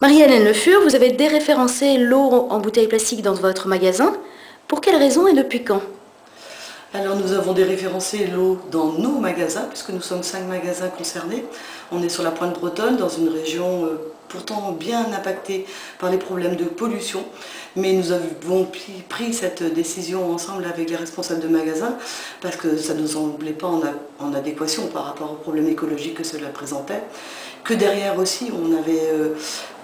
Marie-Hélène Le Fur, vous avez déréférencé l'eau en bouteille plastique dans votre magasin. Pour quelle raison et depuis quand? Alors nous avons déréférencé l'eau dans nos magasins, puisque nous sommes 5 magasins concernés. On est sur la pointe bretonne, dans une région pourtant bien impactée par les problèmes de pollution. Mais nous avons pris cette décision ensemble avec les responsables de magasins, parce que ça ne nous semblait pas en adéquation par rapport aux problèmes écologiques que cela présentait. Que derrière aussi, on avait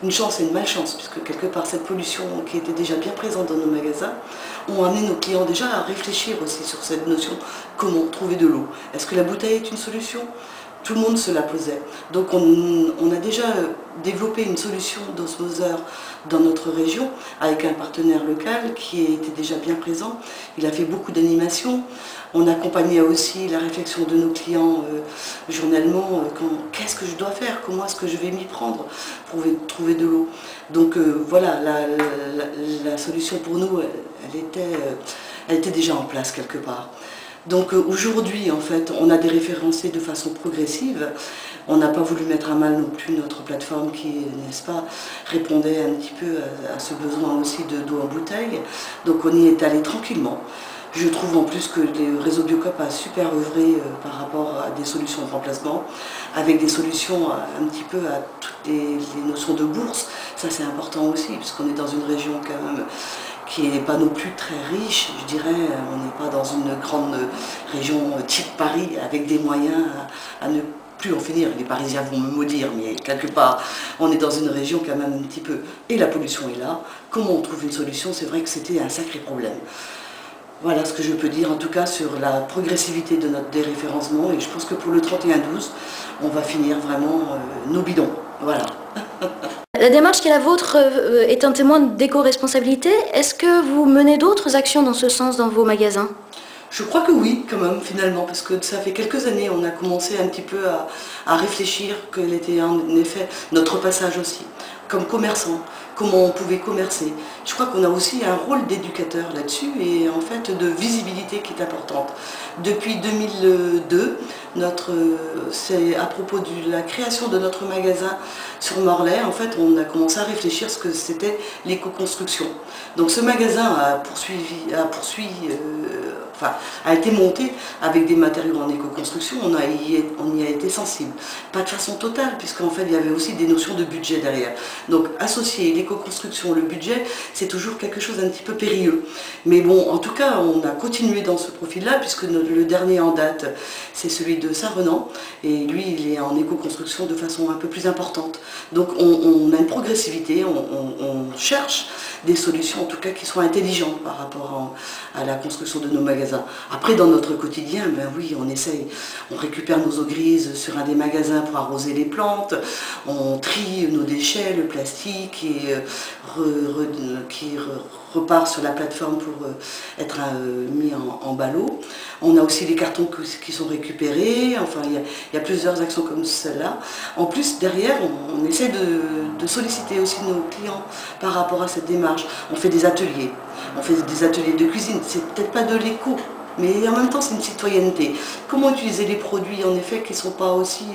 une chance et une malchance, puisque quelque part cette pollution qui était déjà bien présente dans nos magasins ont amené nos clients déjà à réfléchir aussi sur cette notion, comment trouver de l'eau. Est-ce que la bouteille est une solution? Tout le monde se la posait. Donc on a déjà développé une solution d'osmoseur dans notre région avec un partenaire local qui était déjà bien présent. Il a fait beaucoup d'animations. On accompagnait aussi la réflexion de nos clients journellement. Qu'est-ce que je dois faire? Comment est-ce que je vais m'y prendre pour trouver de l'eau? Donc voilà, la solution pour nous, elle était déjà en place quelque part. Donc aujourd'hui, en fait, on a déréférencé de façon progressive. On n'a pas voulu mettre à mal non plus notre plateforme qui, n'est-ce pas, répondait un petit peu à ce besoin aussi d'eau en bouteille. Donc on y est allé tranquillement. Je trouve en plus que le réseau Biocop a super œuvré par rapport à des solutions de remplacement, avec des solutions un petit peu à toutes les notions de bourse. Ça c'est important aussi, puisqu'on est dans une région quand même qui n'est pas non plus très riche, je dirais. On n'est pas dans une grande région type Paris, avec des moyens à ne plus en finir. Les Parisiens vont me maudire, mais quelque part, on est dans une région quand même un petit peu... Et la pollution est là. Comment on trouve une solution? C'est vrai que c'était un sacré problème. Voilà ce que je peux dire en tout cas sur la progressivité de notre déréférencement, et je pense que pour le 31-12, on va finir vraiment nos bidons. Voilà. La démarche qui est la vôtre est un témoin d'éco-responsabilité. Est-ce que vous menez d'autres actions dans ce sens dans vos magasins? Je crois que oui, quand même, finalement, parce que ça fait quelques années, on a commencé un petit peu à réfléchir quel était en effet notre passage aussi, comme commerçant, comment on pouvait commercer. Je crois qu'on a aussi un rôle d'éducateur là-dessus et en fait de visibilité qui est importante. Depuis 2002, c'est à propos de la création de notre magasin sur Morlaix, en fait, on a commencé à réfléchir à ce que c'était l'éco-construction. Donc ce magasin a été monté avec des matériaux en éco-construction, on y a été sensible. Pas de façon totale, puisqu'en fait il y avait aussi des notions de budget derrière. Donc associer l'éco-construction, le budget, c'est toujours quelque chose d'un petit peu périlleux. Mais bon, en tout cas, on a continué dans ce profil-là, puisque le dernier en date, c'est celui de Saint-Renan, et lui, il est en éco-construction de façon un peu plus importante. Donc on a une progressivité, on cherche des solutions, en tout cas, qui soient intelligentes par rapport à la construction de nos magasins. Après, dans notre quotidien, ben oui, on essaye, on récupère nos eaux grises sur un des magasins pour arroser les plantes, on trie nos déchets, le plastique, qui repart sur la plateforme pour être mis en ballot. On a aussi les cartons qui sont récupérés, enfin il y a plusieurs actions comme celle-là. En plus, derrière, on essaie de solliciter aussi nos clients par rapport à cette démarche. On fait des ateliers de cuisine, c'est peut-être pas de l'éco, mais en même temps c'est une citoyenneté. Comment utiliser les produits en effet qui ne sont pas aussi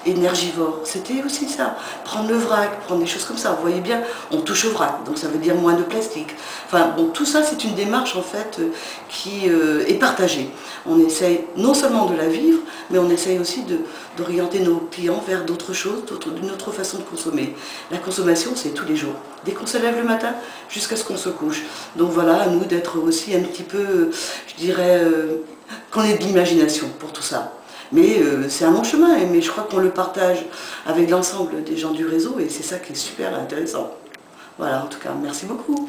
énergivores? C'était aussi ça, prendre le vrac, prendre des choses comme ça. Vous voyez bien, on touche au vrac, donc ça veut dire moins de plastique. Enfin bon, tout ça c'est une démarche en fait qui est partagée. On essaye non seulement de la vivre, mais on essaye aussi d'orienter nos clients vers d'autres choses, d'une autre façon de consommer. La consommation c'est tous les jours, dès qu'on se lève le matin jusqu'à ce qu'on se couche. Donc voilà, à nous d'être aussi un petit peu, je dirais, qu'on ait de l'imagination pour tout ça. Mais c'est un long chemin, mais je crois qu'on le partage avec l'ensemble des gens du réseau et c'est ça qui est super intéressant. Voilà, en tout cas, merci beaucoup.